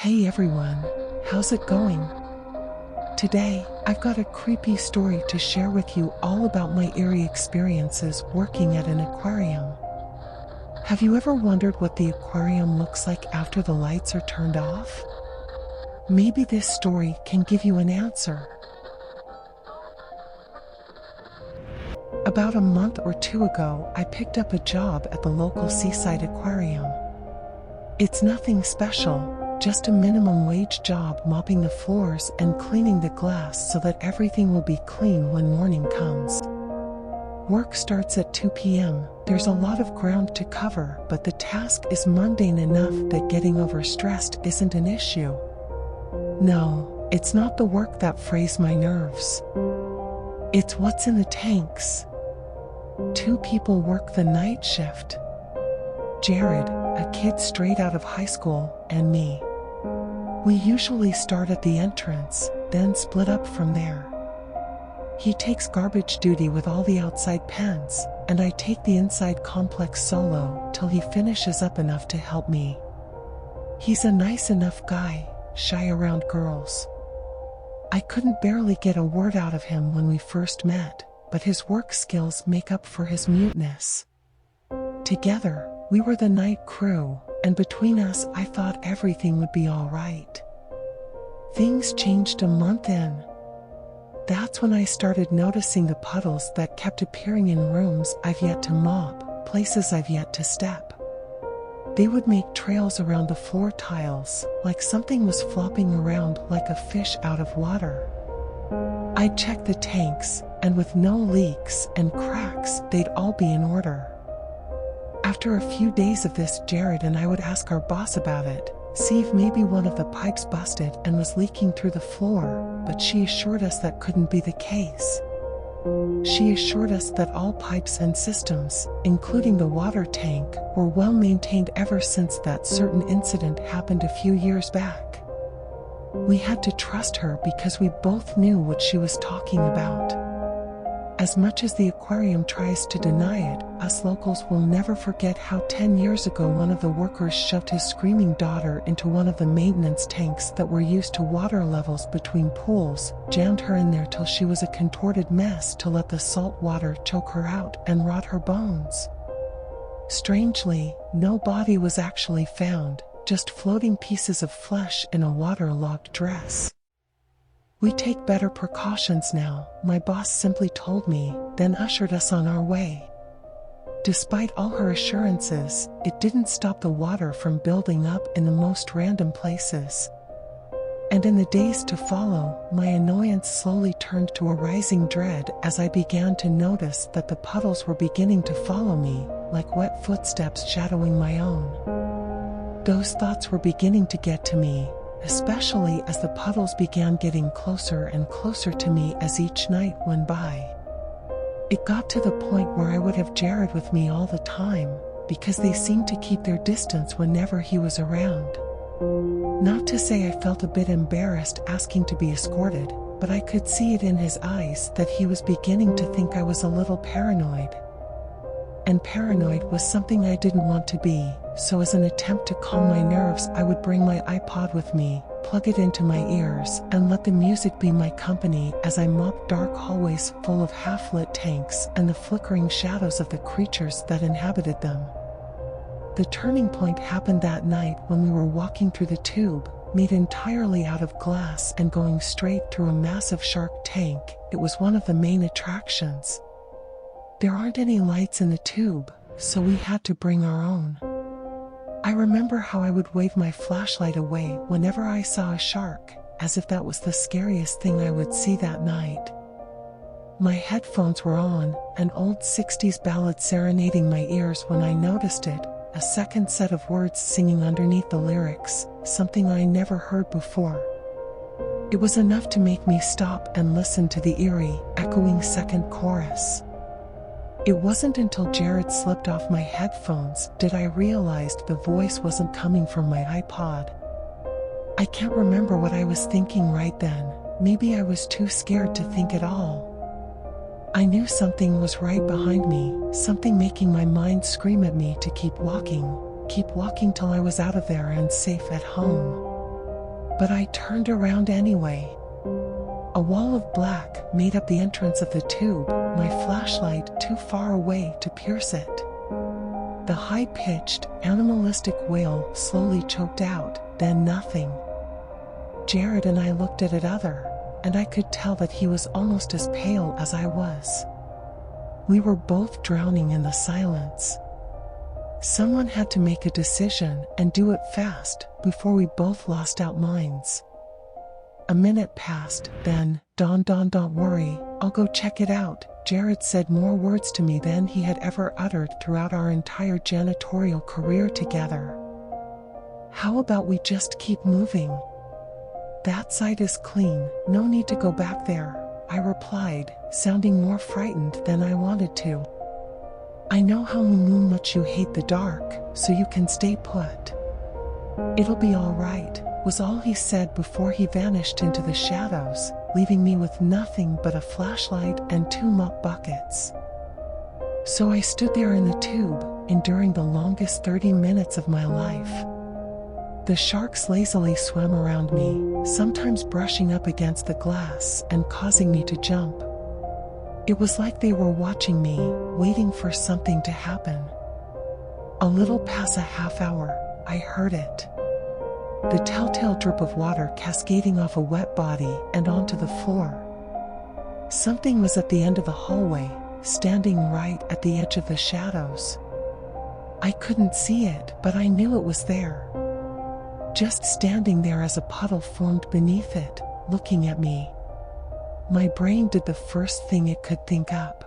Hey everyone, how's it going? Today, I've got a creepy story to share with you all about my eerie experiences working at an aquarium. Have you ever wondered what the aquarium looks like after the lights are turned off? Maybe this story can give you an answer. About a month or two ago, I picked up a job at the local Seaside Aquarium. It's nothing special, just a minimum wage job mopping the floors and cleaning the glass so that everything will be clean when morning comes. Work starts at 2 p.m. There's a lot of ground to cover, but the task is mundane enough that getting overstressed isn't an issue. No, it's not the work that frays my nerves. It's what's in the tanks. 2 people work the night shift. Jared, a kid straight out of high school, and me. We usually start at the entrance, then split up from there. He takes garbage duty with all the outside pens, and I take the inside complex solo till he finishes up enough to help me. He's a nice enough guy, shy around girls. I couldn't barely get a word out of him when we first met, but his work skills make up for his muteness. Together, we were the night crew, and between us I thought everything would be all right. Things changed a month in. That's when I started noticing the puddles that kept appearing in rooms I've yet to mop, places I've yet to step. They would make trails around the floor tiles, like something was flopping around like a fish out of water. I'd check the tanks, and with no leaks and cracks, they'd all be in order. After a few days of this, Jared and I would ask our boss about it, see if maybe one of the pipes busted and was leaking through the floor, but she assured us that couldn't be the case. She assured us that all pipes and systems, including the water tank, were well maintained ever since that certain incident happened a few years back. We had to trust her because we both knew what she was talking about. As much as the aquarium tries to deny it, us locals will never forget how 10 years ago one of the workers shoved his screaming daughter into one of the maintenance tanks that were used to water levels between pools, jammed her in there till she was a contorted mess to let the salt water choke her out and rot her bones. Strangely, no body was actually found, just floating pieces of flesh in a waterlogged dress. We take better precautions now, my boss simply told me, then ushered us on our way. Despite all her assurances, it didn't stop the water from building up in the most random places. And in the days to follow, my annoyance slowly turned to a rising dread as I began to notice that the puddles were beginning to follow me, like wet footsteps shadowing my own. Those thoughts were beginning to get to me, especially as the puddles began getting closer and closer to me as each night went by. It got to the point where I would have Jared with me all the time, because they seemed to keep their distance whenever he was around. Not to say I felt a bit embarrassed asking to be escorted, but I could see it in his eyes that he was beginning to think I was a little paranoid. And paranoid was something I didn't want to be, so as an attempt to calm my nerves I would bring my iPod with me, plug it into my ears, and let the music be my company as I mopped dark hallways full of half-lit tanks and the flickering shadows of the creatures that inhabited them. The turning point happened that night when we were walking through the tube, made entirely out of glass and going straight through a massive shark tank. It was one of the main attractions. There aren't any lights in the tube, so we had to bring our own. I remember how I would wave my flashlight away whenever I saw a shark, as if that was the scariest thing I would see that night. My headphones were on, an old 60s ballad serenading my ears when I noticed it, a second set of words singing underneath the lyrics, something I never heard before. It was enough to make me stop and listen to the eerie, echoing second chorus. It wasn't until Jared slipped off my headphones did I realize the voice wasn't coming from my iPod. I can't remember what I was thinking right then, maybe I was too scared to think at all. I knew something was right behind me, something making my mind scream at me to keep walking till I was out of there and safe at home. but I turned around anyway. A wall of black made up the entrance of the tube, my flashlight too far away to pierce it. The high-pitched, animalistic wail slowly choked out, then nothing. Jared and I looked at each other, and I could tell that he was almost as pale as I was. We were both drowning in the silence. Someone had to make a decision and do it fast before we both lost our minds. A minute passed, then, don't worry, I'll go check it out. Jared said more words to me than he had ever uttered throughout our entire janitorial career together. How about we just keep moving? That side is clean, no need to go back there, I replied, sounding more frightened than I wanted to. I know how much you hate the dark, so you can stay put. It'll be all right, was all he said before he vanished into the shadows, leaving me with nothing but a flashlight and 2 mop buckets. So I stood there in the tube, enduring the longest 30 minutes of my life. The sharks lazily swam around me, sometimes brushing up against the glass and causing me to jump. It was like they were watching me, waiting for something to happen. A little past a half hour, I heard it. The telltale drip of water cascading off a wet body and onto the floor. Something was at the end of the hallway, standing right at the edge of the shadows. I couldn't see it, but I knew it was there. Just standing there as a puddle formed beneath it, looking at me. My brain did the first thing it could think up.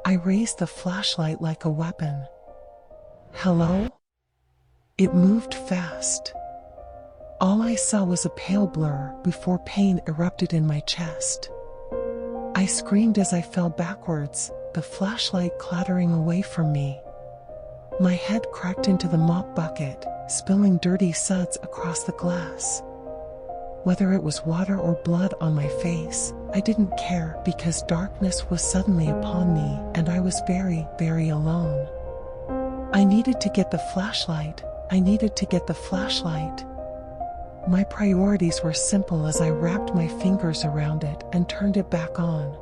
I raised the flashlight like a weapon. Hello? It moved fast. All I saw was a pale blur before pain erupted in my chest. I screamed as I fell backwards, the flashlight clattering away from me. My head cracked into the mop bucket, spilling dirty suds across the glass. Whether it was water or blood on my face, I didn't care because darkness was suddenly upon me and I was very, very alone. I needed to get the flashlight. My priorities were simple as I wrapped my fingers around it and turned it back on.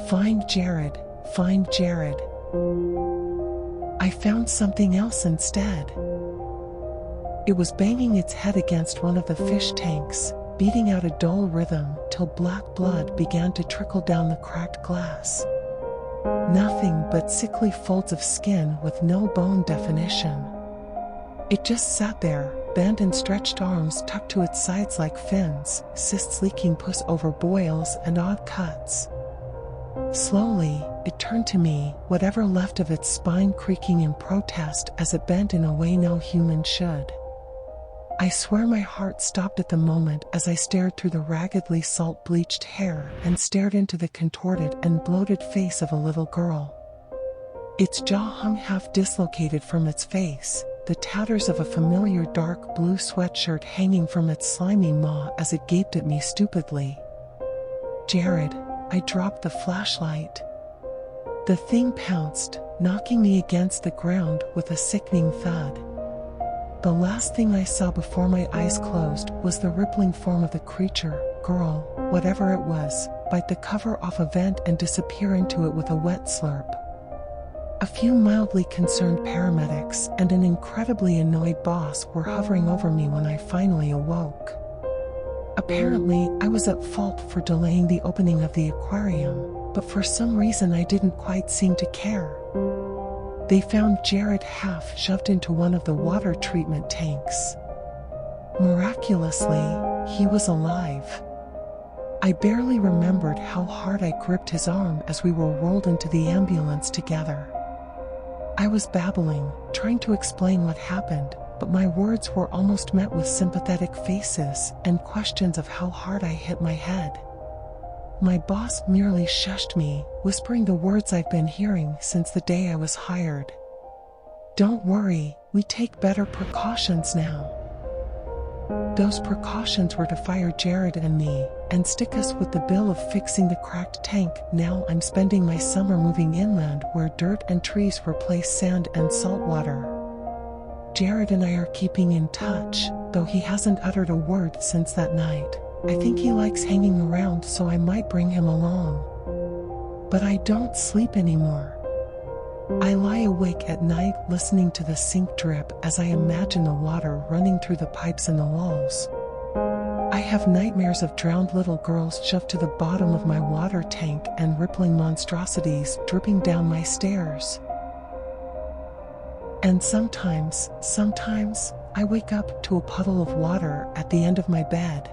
Find Jared. I found something else instead. It was banging its head against one of the fish tanks, beating out a dull rhythm till black blood began to trickle down the cracked glass. Nothing but sickly folds of skin with no bone definition. It just sat there, bent and stretched arms tucked to its sides like fins, cysts leaking pus over boils and odd cuts. Slowly, it turned to me, whatever left of its spine creaking in protest as it bent in a way no human should. I swear my heart stopped at the moment as I stared through the raggedly salt-bleached hair and stared into the contorted and bloated face of a little girl. Its jaw hung half dislocated from its face, the tatters of a familiar dark blue sweatshirt hanging from its slimy maw as it gaped at me stupidly. Jared, I dropped the flashlight. The thing pounced, knocking me against the ground with a sickening thud. The last thing I saw before my eyes closed was the rippling form of the creature, girl, whatever it was, bite the cover off a vent and disappear into it with a wet slurp. A few mildly concerned paramedics and an incredibly annoyed boss were hovering over me when I finally awoke. Apparently, I was at fault for delaying the opening of the aquarium, but for some reason I didn't quite seem to care. They found Jared half shoved into one of the water treatment tanks. Miraculously, he was alive. I barely remembered how hard I gripped his arm as we were rolled into the ambulance together. I was babbling, trying to explain what happened, but my words were almost met with sympathetic faces and questions of how hard I hit my head. My boss merely shushed me, whispering the words I've been hearing since the day I was hired. Don't worry, we take better precautions now. Those precautions were to fire Jared and me, and stick us with the bill of fixing the cracked tank. Now I'm spending my summer moving inland where dirt and trees replace sand and salt water. Jared and I are keeping in touch, though he hasn't uttered a word since that night. I think he likes hanging around, so I might bring him along. But I don't sleep anymore. I lie awake at night listening to the sink drip as I imagine the water running through the pipes in the walls. I have nightmares of drowned little girls shoved to the bottom of my water tank and rippling monstrosities dripping down my stairs. And sometimes, I wake up to a puddle of water at the end of my bed.